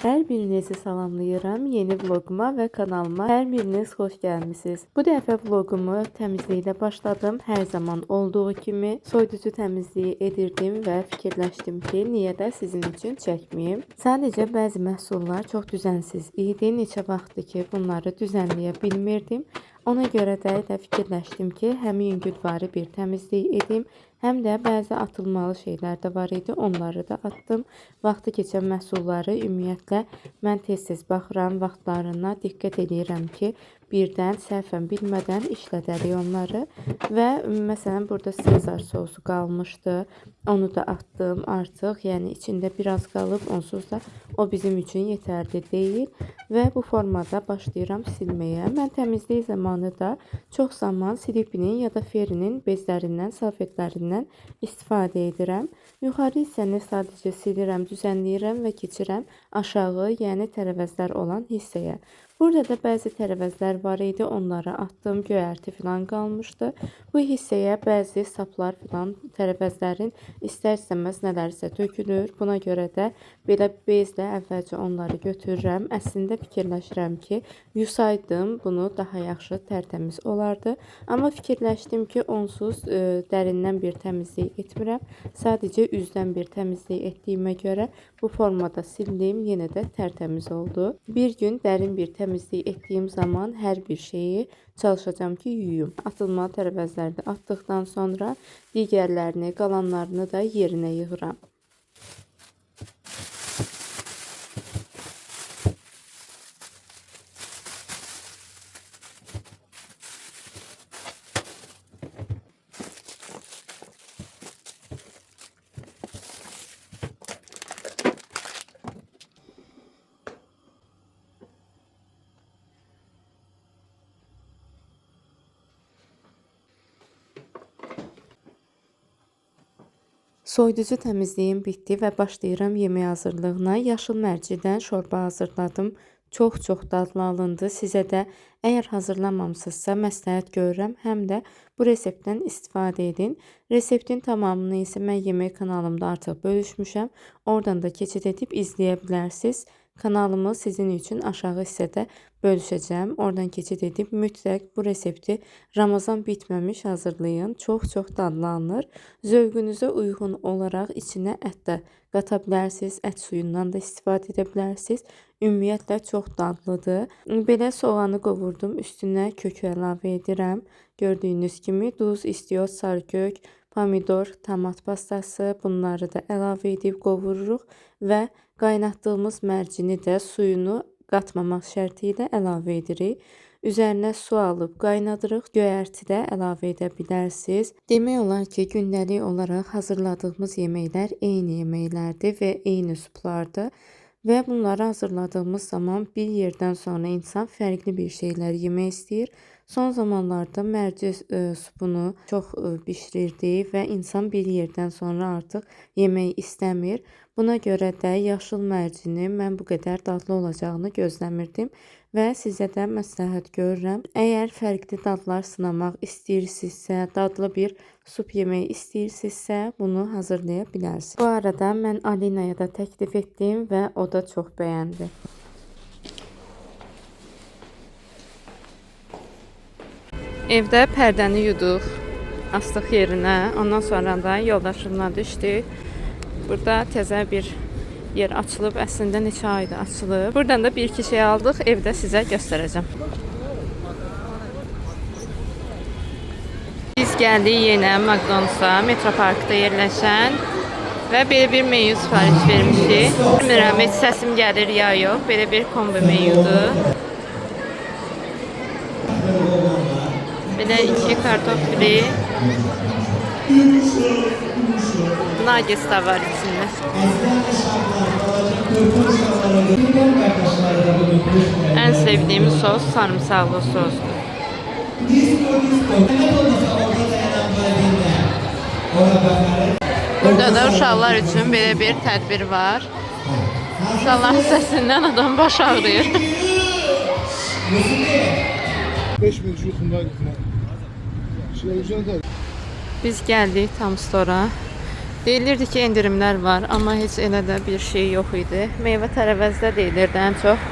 Hər birinizi salamlayıram. Yeni vloguma və kanalıma hər biriniz xoş gəlmisiniz. Bu dəfə vlogumu təmizliklə başladım. Hər zaman olduğu kimi soyuducu təmizliyi edirdim və fikirləşdim ki, niyə də sizin üçün çəkməyim. Sadəcə bəzi məhsullar çox düzənsiz idi. Neçə vaxtdır ki, bunları düzənləyə bilmirdim. Ona görə də fikirləşdim ki, həmin günləri bir təmizlik edim. Həm də bəzi atılmalı şeylər də var idi, onları da atdım. Vaxtı keçən məhsulları ümumiyyətlə mən tez-tez baxıram, vaxtlarına diqqət edirəm ki, birdən səhvən bilmədən işlədərik onları. Və məsələn burada Sezar sosu qalmışdı, onu da atdım artıq. Yəni içində biraz qalıb, onsuz da o bizim üçün yetərli deyil. Və bu formada başlayıram silməyə. Mən təmizlik zamanı da çox zaman Slipinin ya da Fairy'nin bezlərindən, salfetlərindən istifadə edirəm. Yuxarı hissəni sadəcə silirəm, düzənləyirəm və keçirəm aşağı, yəni tərəvəzlər olan hissəyə. Burada da bəzi tərəvəzlər var idi, onları atdım, göyərti falan qalmışdı. Bu hissəyə bəzi saplar falan tərəvəzlərin istər-istəməz nələrsə tökülür. Buna görə də belə bezlə əvvəlcə onları götürürəm. Əslində fikirləşirəm ki, yusaydım bunu daha yaxşı tərtəmiz olardı. Amma fikirləşdim ki, onsuz dərindən bir təmizlik etmirəm. Sadəcə üzdən bir təmizlik etdiyimə görə bu formada sildim, yenə də tərtəmiz oldu. Bir gün dərin bir təmizlik etdiyim zaman hər bir şeyi çalışacağım ki, yuyum. Atılmalı tərəvəzləri də atdıqdan sonra digərlərini, qalanlarını da yerinə yığıram. Soyuducu təmizliyim bitdi və başlayıram yemək hazırlığına. Yaşıl mərcidən şorba hazırladım. Çox dadlı alındı. Sizə də əgər hazırlamamısınızsa məsləhət görürəm. Həm də bu reseptdən istifadə edin. Reseptin tamamını isə mən yemək kanalımda artıq bölüşmüşəm. Oradan da keçid edib izləyə bilərsiniz. Kanalımı sizin üçün aşağı hissədə bölüşəcəm. Oradan keçid edib mütləq bu resepti Ramazan bitməmiş hazırlayın. Çox dadlı alınır. Zövqünüzə uyğun olaraq içinə ət də qata bilərsiniz. Ət suyundan da istifadə edə bilərsiniz. Ümumiyyətlə çox dadlıdır. Belə soğanı qovurdum. Üstünə kökü əlavə edirəm. Gördüyünüz kimi duz, istiot, sarıkök, pomidor, tomat pastası, bunları da əlavə edib qovururuq və qaynatdığımız mərcini də suyunu qatmamaq şərti ilə əlavə edirik. Üzərinə su alıb qaynadırıq. Göyərti də əlavə edə bilərsiniz. Demək olar ki, gündəlik olaraq hazırladığımız yeməklər eyni yeməklərdir və eyni suplardır. Və bunları hazırladığımız zaman bir yerdən sonra insan fərqli bir şeylər yemək istəyir. Son zamanlarda mərci supunu çox bişirirdi və insan bir yerdən sonra artıq yemək istəmir. Buna görə də yaşıl mərcini mən bu qədər dadlı olacağını gözləmirdim və sizə də məsləhət görürəm. Əgər fərqli dadlar sınamaq istəyirsinizsə, dadlı bir sup yemək istəyirsinizsə, bunu hazırlaya bilərsiniz. Bu arada mən Alinaya da təklif etdim və o da çox bəyəndi. Evdə pərdəni yuduq, astıq yerinə. Ondan sonra da yoldaşımla düşdük. Burada təzə bir yer açılıb, əslində neçə ayda açılıb. Buradan da bir-iki şey aldıq, evdə sizə göstərəcəm. Biz gəldik yenə McDonald's-a, Metroparkda yerləşən və belə bir menyu sifariş vermişik. Bilmirəm, heç səsim gəlir ya yox, belə bir kombi menyudur. Belə 2 kartofli, nuggets da var içində. Ən sevdiyim sos sarımsaqlı sosdur. Burada da uşaqlar üçün belə bir tədbir var. Uşaqların səsindən adam baş ağrıyır. 5000 yuxunda. Biz gəldik tam stora. Deyilirdi ki endirimlər var, amma heç elə də bir şey yox idi. Meyvə tərəvəzdə deyilirdi ən çox.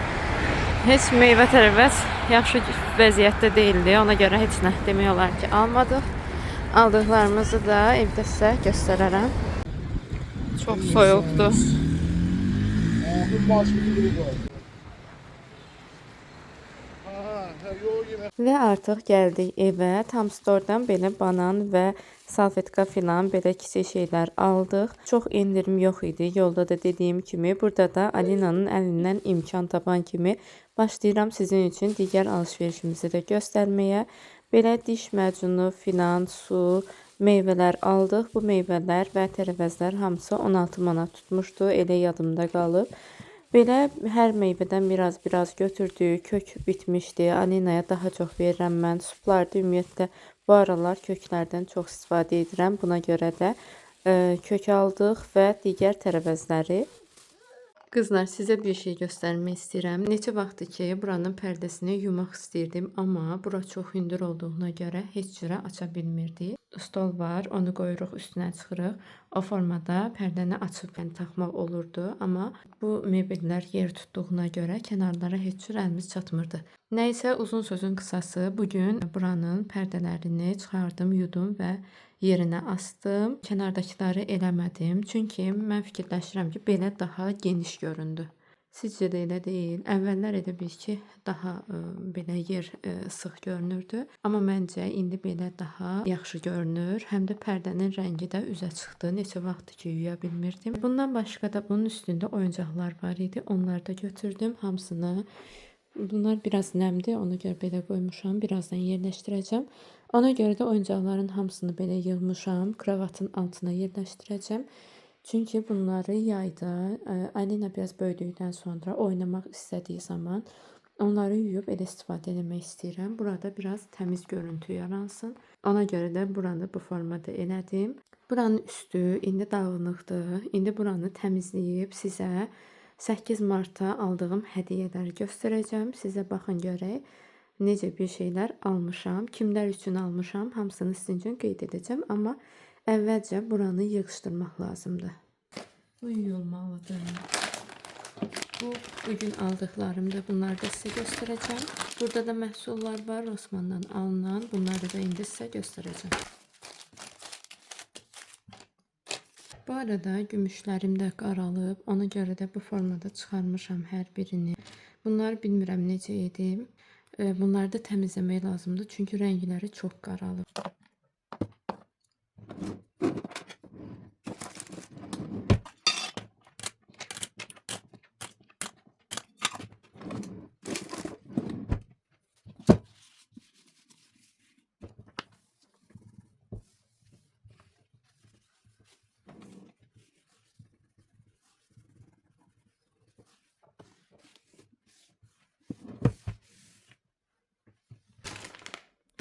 Heç meyvə tərəvəz yaxşı vəziyyətdə değildi. Ona görə heç nə demək olar ki, almadıq. Aldıqlarımızı da evdə sizə göstərərəm. Çox soyuqdur. Ağzın başını biri var. Və artıq gəldik evə. Tam Store'dan belə banan və salfetka filan belə kiçik şeylər aldıq. Çox endirim yox idi. Yolda da dediyim kimi, burada da Alinanın əlindən imkan tapan kimi başlayıram sizin üçün digər alış-verişimizi də göstərməyə. Belə diş macunu filan, su, meyvələr aldıq. Bu meyvələr və tərəvəzlər hamısı 16 manat tutmuşdu. Elə yadımda qalıb. Belə hər meyvədən biraz götürdük. Kök bitmişdi. Alinaya daha çox verirəm mən. Suplarda ümumiyyətlə bu aralar köklərdən çox istifadə edirəm. Buna görə də kök aldıq və digər tərəvəzləri. Qızlar, sizə bir şey göstərmək istəyirəm. Neçə vaxtdır ki, buranın pərdəsini yumaq istəyirdim, amma bura çox hündür olduğuna görə heç cürə aça bilmirdik. Stol var, onu qoyuruq, üstünə çıxırıq. O formada pərdəni açıb taxmaq olurdu, amma bu mebellər yer tutduğuna görə kənarlara heç cür əlimiz çatmırdı. Nəysə, uzun sözün qısası, bugün buranın pərdələrini çıxardım, yudum və yerinə astım. Kənardakıları eləmədim, çünki mən fikirləşirəm ki, belə daha geniş göründü. Sizcə də elə deyil. Əvvəllər elə bil ki, daha belə yer sıx görünürdü. Amma məncə indi belə daha yaxşı görünür. Həm də pərdənin rəngi də üzə çıxdı. Neçə vaxtdır ki, yuya bilmirdim. Bundan başqa da bunun üstündə oyuncaqlar var idi. Onları da götürdüm hamısını. Bunlar biraz nəmdir, ona görə belə qoymuşam. Birazdan yerləşdirəcəm. Ona görə də oyuncaqların hamısını belə yığmışam. Kravatın altına yerləşdirəcəm. Çünki bunları yayda Alina biraz böyüdükdən sonra oynamaq istədiyi zaman onları yuyub elə istifadə etmək istəyirəm. Burada biraz təmiz görüntü yaransın. Ona görə də buranı bu formada elədim. Buranın üstü indi dağınıqdır. İndi buranı təmizləyib sizə 8 Martda aldığım hədiyyələri göstərəcəm. Sizə baxın görək necə bir şeylər almışam. Kimlər üçün almışam, hamısını sizin üçün qeyd edəcəm. Amma əvvəlcə buranı yığışdırmaq lazımdır. Bu yuyulmalıdır. Bugün aldıqlarımda bunları da sizə göstərəcəm. Burada da məhsullar var Rossmanndan alınan. Bunları da indi sizə göstərəcəm. Bu arada gümüşlərim də qaralıb. Ona görə də bu formada çıxarmışam hər birini. Bunları bilmirəm necə edim. Bunları da təmizləmək lazımdır. Çünki rəngləri çox qaralıb.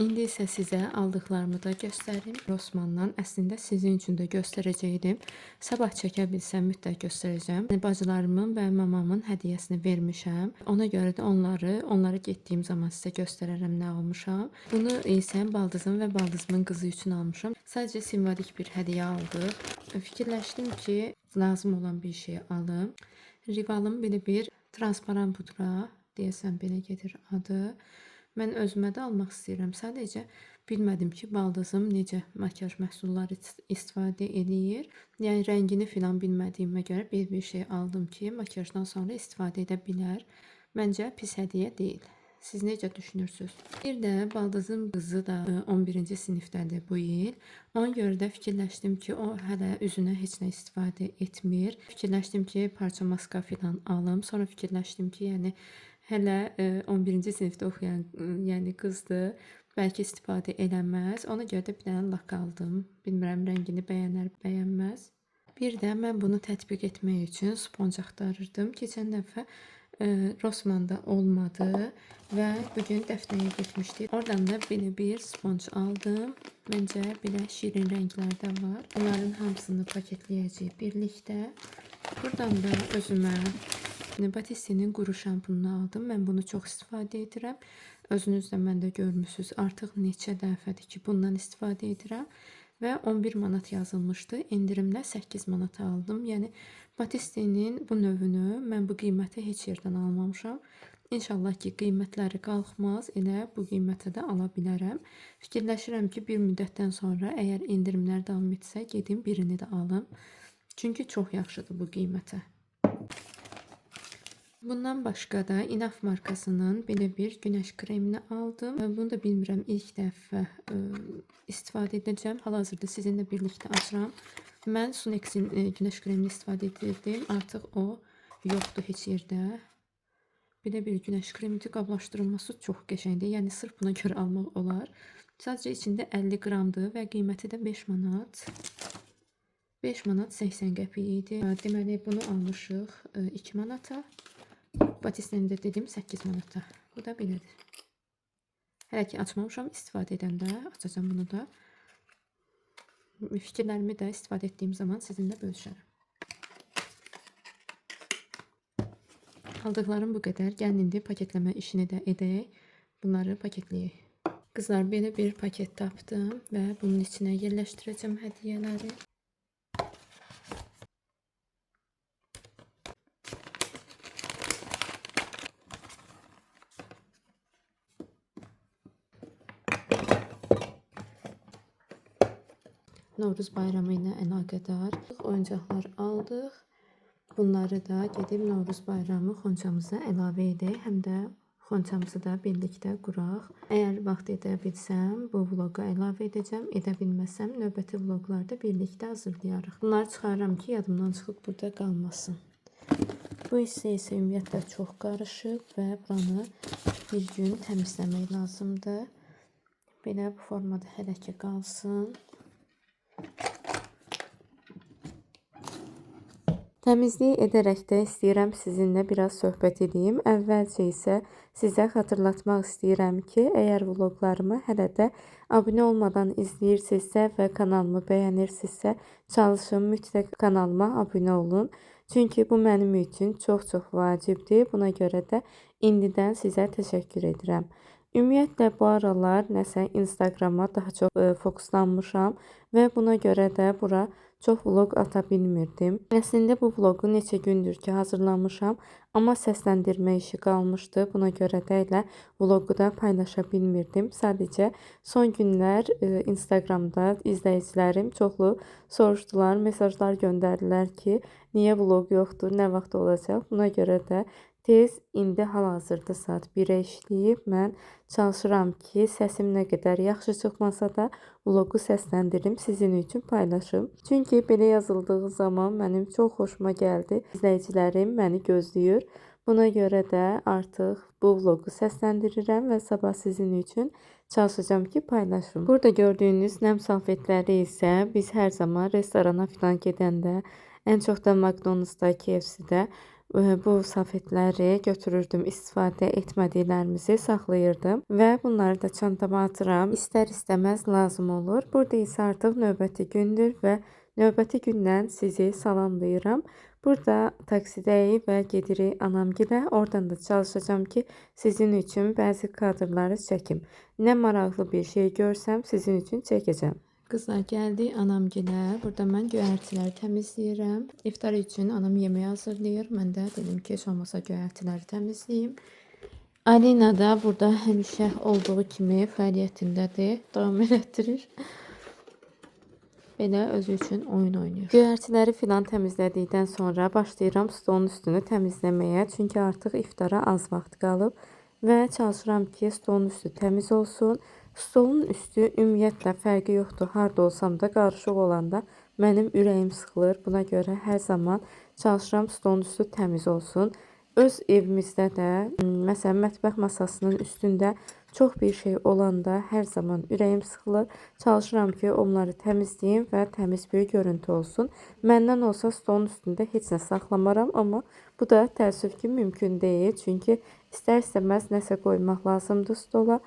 İndi isə sizə aldıqlarımı da göstərim. Rossmanndan əslində sizin üçün də göstərəcəydim. Sabah çəkə bilsəm mütləq göstərəcəm. Bacılarımın və mamamın hədiyyəsini vermişəm. Ona görə də onları getdiyim zaman sizə göstərərəm nə almışam. Bunu isə baldızım və baldızımın qızı üçün almışam. Sadəcə simvolik bir hədiyyə aldıq. Fikirləşdim ki, lazım olan bir şey alım. Rivalım belə bir transparan pudra, deyəsən belə gedir adı. Mən özümə də almaq istəyirəm. Sadəcə bilmədim ki, baldızım necə makyaj məhsulları istifadə edir. Yəni rəngini filan bilmədiyimə görə bir şey aldım ki, makyajdan sonra istifadə edə bilər. Məncə pis hədiyyə deyil. Siz necə düşünürsünüz? Bir də baldızım qızı da 11-ci sinifdədir bu il. Ona görə də fikirləşdim ki, o hələ üzünə heç nə istifadə etmir. Fikirləşdim ki, parça maska filan alım. Sonra fikirləşdim ki, yəni hələ 11-ci sinifdə oxuyan qızdır. Bəlkə istifadə eləməz. Ona görə də bir dənə lak aldım. Bilmirəm rəngini bəyənər, bəyənməz. Bir də mən bunu tətbiq etmək üçün sponj axtarırdım. Keçən dəfə Rossmannda olmadı və bugün dəftəyə getmişdik. Oradan da belə bir sponj aldım. Məncə belə şirin rənglərdə var. Bunların hamısını paketləyəcəyik birlikdə. Buradan da özümə Batistinin quru şampununu aldım. Mən bunu çox istifadə edirəm. Özünüz də məndə görmüsünüz. Artıq neçə dəfədir ki, bundan istifadə edirəm. və 11 manat yazılmışdı. Endirimlə 8 manata aldım. Yəni Batistinin bu növünü mən bu qiymətə heç yerdən almamışam. İnşallah ki, qiymətləri qalxmaz, elə bu qiymətə də ala bilərəm. Fikirləşirəm ki, bir müddətdən sonra əgər endirimlər davam etsə, gedim birini də alım. Çünki çox yaxşıdır bu qiymətə. Bundan başqa da Inaf markasının belə bir günəş kremini aldım. Bunu da bilmirəm, ilk dəfə istifadə edəcəm. Hal-hazırda sizinlə birlikdə açıram. Mən Sunex'in günəş kremini istifadə edirdim. Artıq o yoxdur heç yerdə. Belə bir günəş kremidir. Qablaşdırılması çox qəşəngdir. Yəni sırf buna görə almaq olar. Sadəcə içində 50 qramdır və qiyməti də 5 manat. 5 manat 80 qəpik idi. Deməli bunu almışıq 2 manata. Batistini də dedim 8 manata. Bu da belədir. Hələ ki açmamışam, istifadə edəndə açacağam bunu da. Fikirlərimi də istifadə etdiyim zaman sizinlə bölüşərəm. Aldıqlarım bu qədər. Gəlin indi paketləmə işini də edək. Bunları paketləyək. Qızlar, belə bir paket tapdım və bunun içinə yerləşdirəcəm hədiyyələri. Novruz bayramı ilə əlaqədar oyuncaqlar aldıq. Bunları da gedib Novruz bayramı xonçamıza əlavə edək. Həm də xonçamızı da birlikdə quraq. Əgər vaxt edə bilsəm, bu vloqa əlavə edəcəm. Edə bilməsəm, növbəti vloqlarda birlikdə hazırlayarıq. Bunları çıxarıram ki, yadımdan çıxıb burada qalmasın. Bu hissə isə ümumiyyətlə çox qarışıb və buranı bir gün təmizləmək lazımdır. Belə bu formada hələ ki qalsın. Təmizlik edərək də istəyirəm sizinlə biraz söhbət edeyim. Əvvəlcə isə sizə xatırlatmaq istəyirəm ki, əgər vloqlarımı hələ də abunə olmadan izləyirsinizsə və kanalımı bəyənirsinizsə, çalışın mütləq kanalıma abunə olun. Çünki bu mənim üçün çox vacibdir. Buna görə də indidən sizə təşəkkür edirəm. Ümumiyyətlə bu aralar nəsə Instagrama daha çox fokuslanmışam və buna görə də bura çox vlog ata bilmirdim. Əslində bu vlogu neçə gündür ki hazırlamışam, amma səsləndirmə işi qalmışdı. Buna görə də elə vlogu da paylaşa bilmirdim. Sadəcə son günlər Instagramda izləyicilərim çoxlu soruşdular, mesajlar göndərdilər ki, niyə vlog yoxdur, nə vaxt olacaq? Buna görə də tez indi hal-hazırda saat 1-ə işləyib. Mən çalışıram ki, səsim nə qədər yaxşı çıxmasa da vlogu səsləndirim, sizin üçün paylaşım. Çünki belə yazıldığı zaman mənim çox xoşuma gəldi. İzləyicilərim məni gözləyir. Buna görə də artıq bu vlogu səsləndirirəm və sabah sizin üçün çalışacağım ki, paylaşım. Burada gördüyünüz nəm salfetləri isə biz hər zaman restorana falan gedəndə, ən çox da McDonald'sda, KFC-də bu salfetləri götürürdüm, istifadə etmədiklərimizi saxlayırdım və bunları da çantama atıram. İstər-istəməz lazım olur. Burada isə artıq növbəti gündür və növbəti gündən sizi salamlayıram. Burada taksidəyik və gedirik anamgilə. Oradan da çalışacağım ki, sizin üçün bəzi kadrları çəkim. Nə maraqlı bir şey görsəm sizin üçün çəkəcəm. Qızlar, gəldik anamgilə. Burada mən göyərtiləri təmizləyirəm. İftar üçün anam yemək hazırlayır. Mən də dedim ki, heç olmasa göyərtiləri təmizləyim. Alina da burada həmişə olduğu kimi fəaliyyətindədir. Davam elətdirir. Belə özü üçün oyun oynayır. Göyərtiləri filan təmizlədikdən sonra başlayıram stolun üstünü təmizləməyə. Çünki artıq iftara az vaxt qalıb və çalışıram ki, stolun üstü təmiz olsun. Stolun üstü ümumiyyətlə fərqi yoxdur. Harda olsam da qarışıq olanda mənim ürəyim sıxılır. Buna görə hər zaman çalışıram stolun üstü təmiz olsun. Öz evimizdə də, məsələn, mətbəx masasının üstündə çox bir şey olanda hər zaman ürəyim sıxılır. Çalışıram ki, onları təmizləyim və təmiz bir görüntü olsun. Məndən olsa stolun üstündə heç nə saxlamaram, amma bu da təəssüf ki, mümkün deyil. Çünki istər-istəməz nəsə qoymaq lazımdır stola.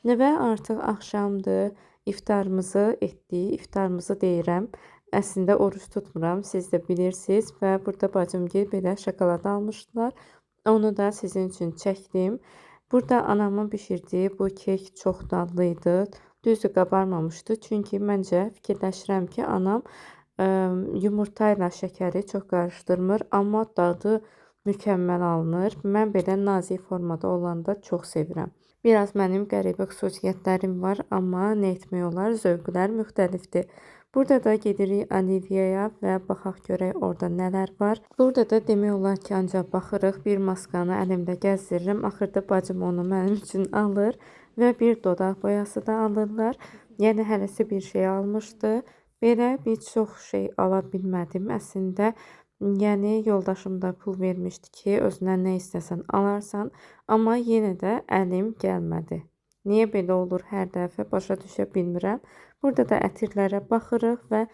Və artıq axşamdır, iftarımızı etdik. İftarımızı deyirəm. Əslində oruç tutmuram, siz də bilirsiniz. Və burada bacımgil belə şokolad almışdılar. Onu da sizin üçün çəkdim. Burada anamın bişirdiyi bu kek çox dadlı idi. Düzdür, qabarmamışdı. Çünki məncə fikirləşirəm ki, anam yumurta ilə şəkəri çox qarışdırmır, amma dadı mükəmməl alınır. Mən belə nazik formada olanda çox sevirəm. Biraz mənim qəribə xüsusiyyətlərim var, amma nə etmək olar, zövqlər müxtəlifdir. Burada da gedirik Oliviaya və baxaq görək orada nələr var. Burada da demək olar ki, ancaq baxırıq. Bir maskanı əlimdə gəzdirirəm. Axırda bacım onu mənim üçün alır və bir dodaq boyası da alırlar. Yəni hələsi bir şey almışdı. Belə bir çox şey ala bilmədim əslində. Yəni yoldaşım da pul vermişdi ki, özünə nə istəsən alarsan, amma yenə də əlim gəlmədi. Niyə belə olur hər dəfə başa düşə bilmirəm. Burada da ətirlərə baxırıq və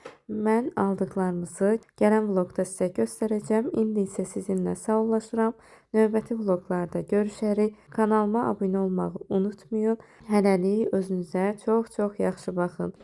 mən aldıqlarımızı gələn vloqda sizə göstərəcəm. İndi isə sizinlə sağollaşıram. Növbəti vloqlarda görüşərik. Kanalıma abunə olmağı unutmayın. Hələlik özünüzə çox yaxşı baxın.